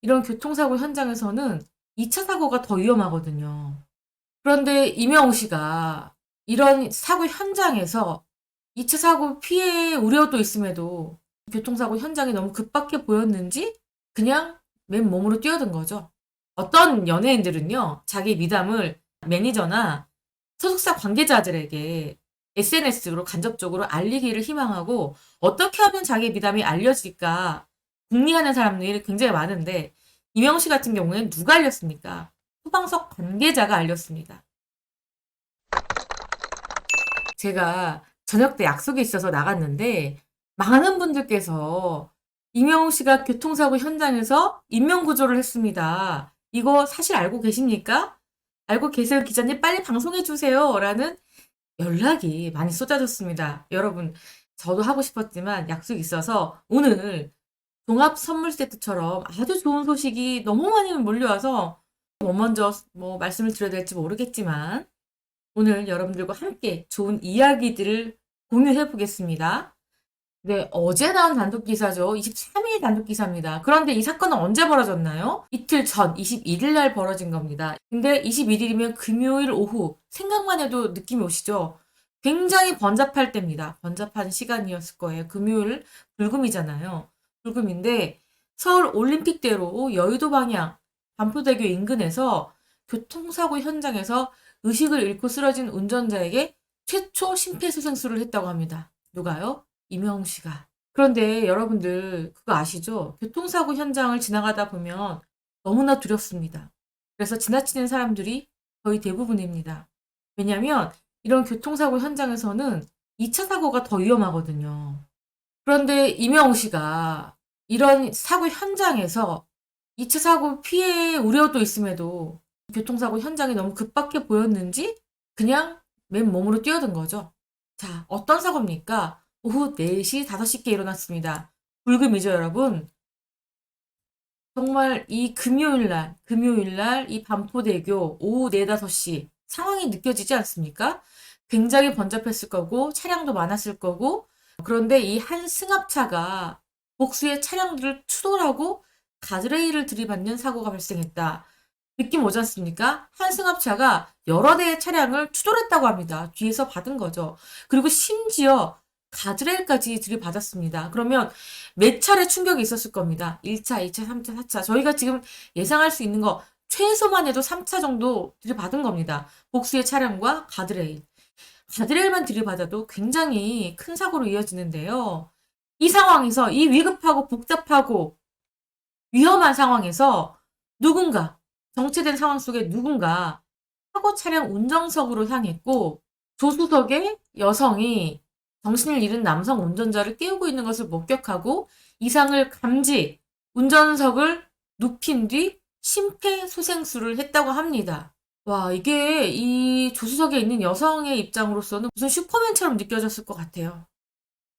이런 교통사고 현장에서는 2차 사고가 더 위험하거든요. 그런데 임영웅 씨가 이런 사고 현장에서 2차 사고 피해 우려도 있음에도 교통사고 현장이 너무 급박해 보였는지 그냥 맨몸으로 뛰어든 거죠. 어떤 연예인들은요, 자기 미담을 매니저나 소속사 관계자들에게 SNS로 간접적으로 알리기를 희망하고 어떻게 하면 자기 미담이 알려질까 궁리하는 사람들이 굉장히 많은데 임영웅 씨 같은 경우에는 누가 알렸습니까? 소방서 관계자가 알렸습니다. 제가 저녁 때 약속이 있어서 나갔는데 많은 분들께서 임영웅 씨가 교통사고 현장에서 인명구조를 했습니다. 이거 사실 알고 계십니까? 알고 계세요, 기자님? 빨리 방송해 주세요. 라는 연락이 많이 쏟아졌습니다. 여러분, 저도 하고 싶었지만 약속이 있어서 오늘 종합 선물 세트처럼 아주 좋은 소식이 너무 많이 몰려와서 먼저 말씀을 드려야 될지 모르겠지만 오늘 여러분들과 함께 좋은 이야기들을 공유해 보겠습니다. 네, 어제 나온 단독 기사죠. 23일 단독 기사입니다. 그런데 이 사건은 언제 벌어졌나요? 이틀 전 21일 날 벌어진 겁니다. 근데 21일이면 금요일 오후 생각만 해도 느낌이 오시죠? 굉장히 번잡할 때입니다. 번잡한 시간이었을 거예요. 금요일 불금이잖아요. 불금인데 서울 올림픽대로 여의도 방향 반포대교 인근에서 교통사고 현장에서 의식을 잃고 쓰러진 운전자에게 최초 심폐소생술을 했다고 합니다. 누가요? 임영웅 씨가. 그런데 여러분들 그거 아시죠? 교통사고 현장을 지나가다 보면 너무나 두렵습니다. 그래서 지나치는 사람들이 거의 대부분입니다. 왜냐하면 이런 교통사고 현장에서는 2차 사고가 더 위험하거든요. 그런데 임영웅 씨가 이런 사고 현장에서 2차 사고 피해 우려도 있음에도 교통사고 현장이 너무 급박해 보였는지 그냥 맨몸으로 뛰어든 거죠. 자, 어떤 사고입니까? 오후 4시, 5시께 일어났습니다. 불금이죠, 여러분. 정말 이 금요일 날 이 반포대교 오후 4, 5시 상황이 느껴지지 않습니까? 굉장히 번잡했을 거고 차량도 많았을 거고 그런데 이 한 승합차가 복수의 차량들을 추돌하고 가드레일을 들이받는 사고가 발생했다. 느낌 오지 않습니까? 한 승합차가 여러 대의 차량을 추돌했다고 합니다. 뒤에서 받은 거죠. 그리고 심지어 가드레일까지 들이받았습니다. 그러면 몇 차례 충격이 있었을 겁니다. 1차, 2차, 3차, 4차. 저희가 지금 예상할 수 있는 거 최소만 해도 3차 정도 들이받은 겁니다. 복수의 차량과 가드레일. 가드레일만 들이받아도 굉장히 큰 사고로 이어지는데요. 이 상황에서 이 위급하고 복잡하고 위험한 상황에서 누군가 정체된 상황 속에 누군가 사고 차량 운전석으로 향했고 조수석에 여성이 정신을 잃은 남성 운전자를 깨우고 있는 것을 목격하고 이상을 감지, 운전석을 눕힌 뒤 심폐소생술을 했다고 합니다. 와, 이게 이 조수석에 있는 여성의 입장으로서는 무슨 슈퍼맨처럼 느껴졌을 것 같아요.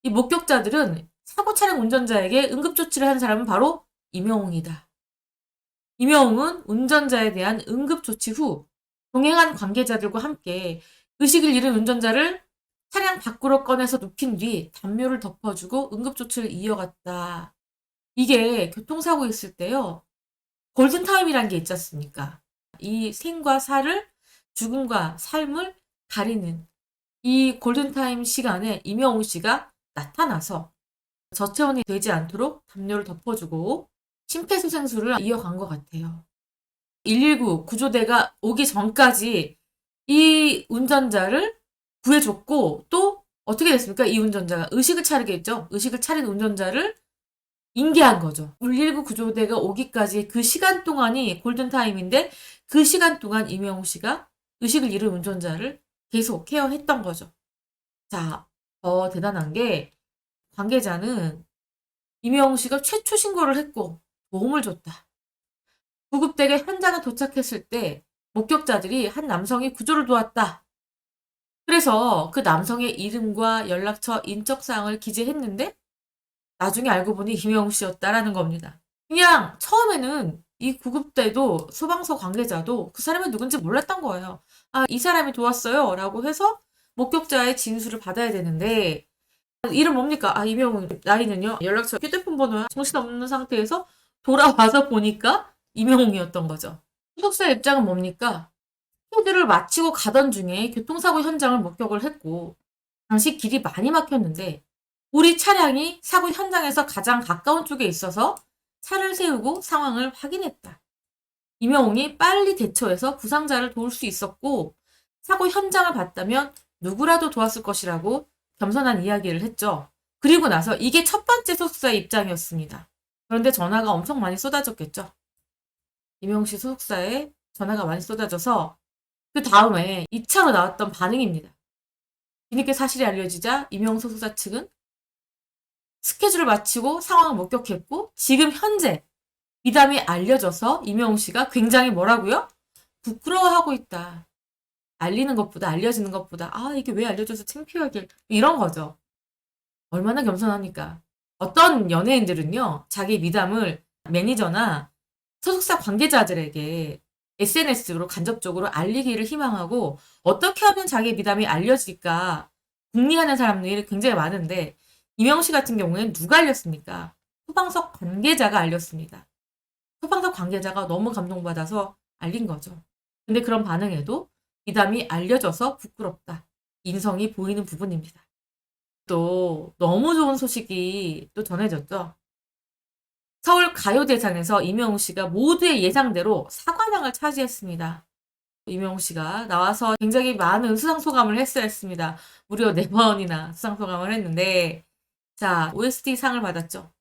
이 목격자들은 사고 차량 운전자에게 응급조치를 한 사람은 바로 임영웅이다. 임영웅은 운전자에 대한 응급조치 후 동행한 관계자들과 함께 의식을 잃은 운전자를 차량 밖으로 꺼내서 눕힌 뒤 담요를 덮어주고 응급조치를 이어갔다. 이게 교통사고 있을 때요. 골든타임이란 게 있지 않습니까? 이 생과 사를 죽음과 삶을 가리는 이 골든타임 시간에 임영웅 씨가 나타나서 저체온이 되지 않도록 담요를 덮어주고 심폐소생술을 이어간 것 같아요. 119 구조대가 오기 전까지 이 운전자를 구해줬고 또 어떻게 됐습니까? 이 운전자가 의식을 차리게 했죠. 의식을 차린 운전자를 인계한 거죠. 119 구조대가 오기까지 그 시간 동안이 골든타임인데 그 시간 동안 임영웅 씨가 의식을 잃은 운전자를 계속 케어했던 거죠. 자, 더 대단한 게 관계자는 임영웅 씨가 최초 신고를 했고 도움을 줬다. 구급대가 현장에 도착했을 때 목격자들이 한 남성이 구조를 도왔다. 그래서 그 남성의 이름과 연락처, 인적사항을 기재했는데 나중에 알고 보니 김영웅 씨였다라는 겁니다. 그냥 처음에는 이 구급대도 소방서 관계자도 그 사람이 누군지 몰랐던 거예요. 아, 이 사람이 도왔어요. 라고 해서 목격자의 진술을 받아야 되는데 이름 뭡니까? 아, 이명웅. 나이는요? 연락처, 휴대폰 번호야? 정신없는 상태에서 돌아와서 보니까 임영웅이었던 거죠. 소속사 입장은 뭡니까? 스케줄을 마치고 가던 중에 교통사고 현장을 목격을 했고, 당시 길이 많이 막혔는데, 우리 차량이 사고 현장에서 가장 가까운 쪽에 있어서 차를 세우고 상황을 확인했다. 임영웅이 빨리 대처해서 부상자를 도울 수 있었고, 사고 현장을 봤다면 누구라도 도왔을 것이라고 겸손한 이야기를 했죠. 그리고 나서 이게 첫 번째 소속사의 입장이었습니다. 그런데 전화가 엄청 많이 쏟아졌겠죠. 임영웅 씨 소속사에 전화가 많이 쏟아져서 그 다음에 2차로 나왔던 반응입니다. 뒤늦게 사실이 알려지자 임영웅 소속사 측은 스케줄을 마치고 상황을 목격했고 지금 현재 미담이 알려져서 임영웅 씨가 굉장히 뭐라고요? 부끄러워하고 있다. 알리는 것보다 알려지는 것보다 이게 왜 알려져서 창피하게 이런 거죠. 얼마나 겸손합니까? 어떤 연예인들은요. 자기 미담을 매니저나 소속사 관계자들에게 SNS로 간접적으로 알리기를 희망하고 어떻게 하면 자기 미담이 알려질까 궁리하는 사람들이 굉장히 많은데 임영웅 씨 같은 경우에는 누가 알렸습니까? 소방서 관계자가 알렸습니다. 소방서 관계자가 너무 감동받아서 알린 거죠. 근데 그런 반응에도 미담이 알려져서 부끄럽다. 인성이 보이는 부분입니다. 또 너무 좋은 소식이 또 전해졌죠. 서울 가요대상에서 임영웅 씨가 모두의 예상대로 사관왕을 차지했습니다. 임영웅 씨가 나와서 굉장히 많은 수상소감을 했어야 했습니다. 무려 4번이나 수상소감을 했는데 자, OST 상을 받았죠.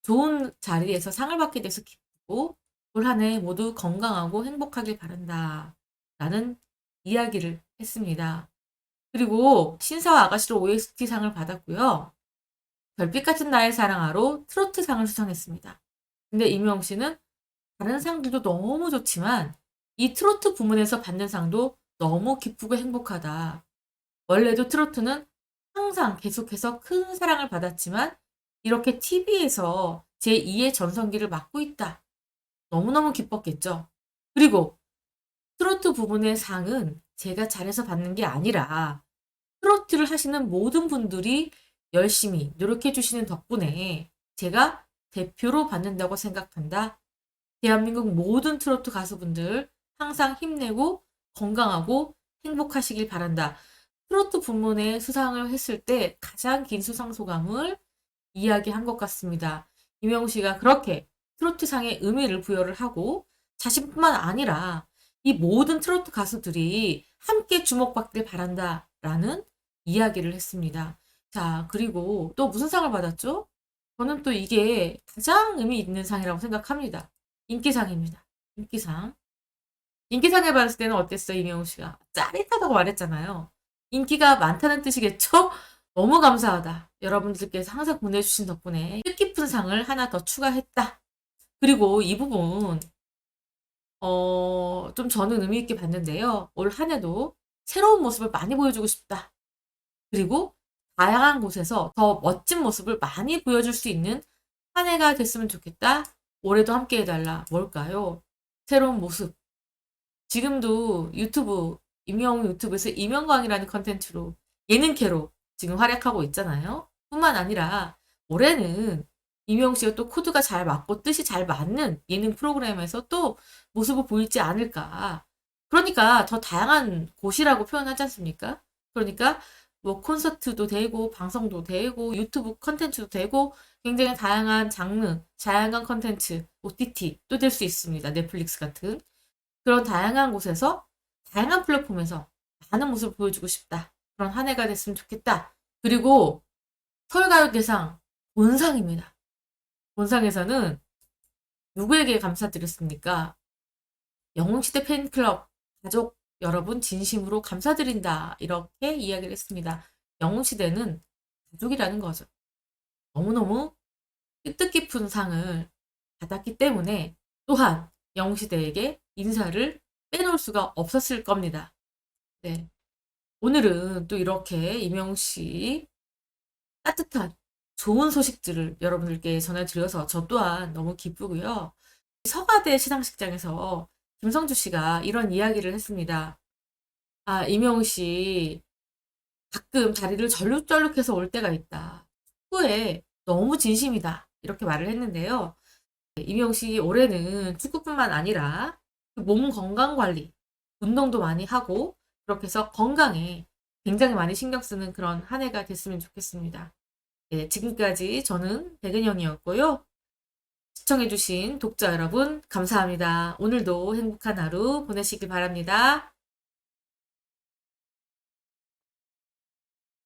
좋은 자리에서 상을 받게 돼서 기쁘고 올 한 해 모두 건강하고 행복하길 바란다. 라는 이야기를 했습니다. 그리고 신사와 아가씨로 OST 상을 받았고요. 별빛 같은 나의 사랑하로 트로트 상을 수상했습니다. 근데 임영웅 씨는 다른 상들도 너무 좋지만 이 트로트 부문에서 받는 상도 너무 기쁘고 행복하다. 원래도 트로트는 항상 계속해서 큰 사랑을 받았지만 이렇게 TV에서 제2의 전성기를 맞고 있다. 너무너무 기뻤겠죠. 그리고 트로트 부분의 상은 제가 잘해서 받는 게 아니라 트로트를 하시는 모든 분들이 열심히 노력해 주시는 덕분에 제가 대표로 받는다고 생각한다. 대한민국 모든 트로트 가수분들 항상 힘내고 건강하고 행복하시길 바란다. 트로트 부문에 수상을 했을 때 가장 긴 수상 소감을 이야기한 것 같습니다. 임영웅 씨가 그렇게 트로트상의 의미를 부여를 하고 자신뿐만 아니라 이 모든 트로트 가수들이 함께 주목받길 바란다라는 이야기를 했습니다. 자, 그리고 또 무슨 상을 받았죠? 저는 또 이게 가장 의미 있는 상이라고 생각합니다. 인기상입니다. 인기상. 인기상을 받았을 때는 어땠어요, 임영웅 씨가? 짜릿하다고 말했잖아요. 인기가 많다는 뜻이겠죠? 너무 감사하다. 여러분들께서 항상 보내주신 덕분에 뜻깊은 상을 하나 더 추가했다. 그리고 이 부분, 좀 저는 의미 있게 봤는데요. 올 한 해도 새로운 모습을 많이 보여주고 싶다. 그리고 다양한 곳에서 더 멋진 모습을 많이 보여줄 수 있는 한 해가 됐으면 좋겠다. 올해도 함께 해달라. 뭘까요? 새로운 모습. 지금도 유튜브, 임영웅 유튜브에서 임영광이라는 컨텐츠로 예능캐로 지금 활약하고 있잖아요. 뿐만 아니라 올해는 임영웅 씨가 또 코드가 잘 맞고 뜻이 잘 맞는 예능 프로그램에서 또 모습을 보이지 않을까. 그러니까 더 다양한 곳이라고 표현하지 않습니까? 그러니까 뭐 콘서트도 되고 방송도 되고 유튜브 컨텐츠도 되고 굉장히 다양한 장르, 다양한 컨텐츠, OTT도 될 수 있습니다. 넷플릭스 같은. 그런 다양한 곳에서 다양한 플랫폼에서 많은 모습을 보여주고 싶다. 그런 한 해가 됐으면 좋겠다. 그리고 서울가요대상 본상입니다. 본상에서는 누구에게 감사드렸습니까? 영웅시대 팬클럽 가족 여러분 진심으로 감사드린다. 이렇게 이야기를 했습니다. 영웅시대는 가족이라는 거죠. 너무너무 뜻깊은 상을 받았기 때문에 또한 영웅시대에게 인사를 빼놓을 수가 없었을 겁니다. 네. 오늘은 또 이렇게 임영웅 씨 따뜻한 좋은 소식들을 여러분들께 전해드려서 저 또한 너무 기쁘고요. 서가대 시상식장에서 김성주 씨가 이런 이야기를 했습니다. 임영웅 씨 가끔 다리를 절룩절룩해서 올 때가 있다. 축구에 너무 진심이다. 이렇게 말을 했는데요. 이미영 씨 올해는 축구뿐만 아니라 몸 건강 관리, 운동도 많이 하고 그렇게 해서 건강에 굉장히 많이 신경 쓰는 그런 한 해가 됐으면 좋겠습니다. 네, 지금까지 저는 백은영이었고요. 시청해주신 독자 여러분 감사합니다. 오늘도 행복한 하루 보내시길 바랍니다.